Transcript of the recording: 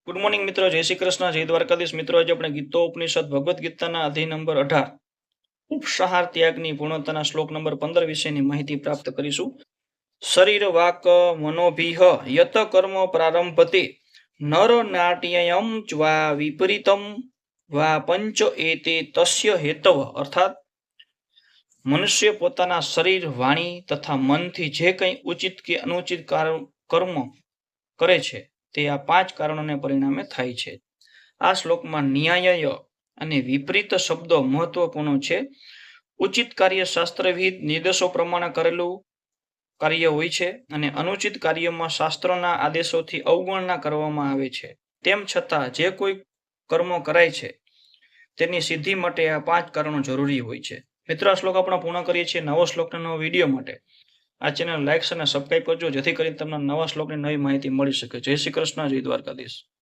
Good morning મિત્રો, જય શ્રી કૃષ્ણ, જય દ્વારકાધીશ. મિત્રો, આજે આપણે ગીતોપનિષદ ભગવદ્ ગીતાના અધ્યાય નંબર 18 ઉપસાહાર ત્યાગની પૂર્ણતાના શ્લોક નંબર 15 વિશેની માહિતી પ્રાપ્ત કરીશું. શરીર વાક મનોભીહ યત કર્મ પ્રારંભતે નર નાટ્યયમ વા વિપરીતમ વા પંચ એતે તસ્ય હેતવ. અર્થાત મનુષ્ય પોતાના શરીર, વાણી તથા મનથી જે કંઈ ઉચિત કે અનુચિત કર્મ કરે છે તે આ 5 કારણોને પરિણામે થાય છે. આ શ્લોકમાં ન્યાય અને વિપરીત શબ્દો મહત્વપૂર્ણ છે. ઉચિત કાર્ય શાસ્ત્રવિહિત નિર્દેશો પ્રમાણે કરેલું કાર્ય હોય છે અને અનુચિત કાર્યમાં શાસ્ત્રોના આદેશોથી અવગણના કરવામાં આવે છે. તેમ છતાં જે કોઈ કર્મો કરાય છે તેની સિદ્ધિ માટે આ 5 કારણો જરૂરી હોય છે. મિત્રો, આ શ્લોક આપણે પૂર્ણ કરીએ છીએ. નવો શ્લોકના નવો વિડીયો માટે આ ચેનલ લાઈક અને સબસ્ક્રાઇબ કરજો, જેથી કરીને તમને નવા શ્લોકની નવી માહિતી મળી શકે. જય શ્રી કૃષ્ણ, જય દ્વારકાધીશ.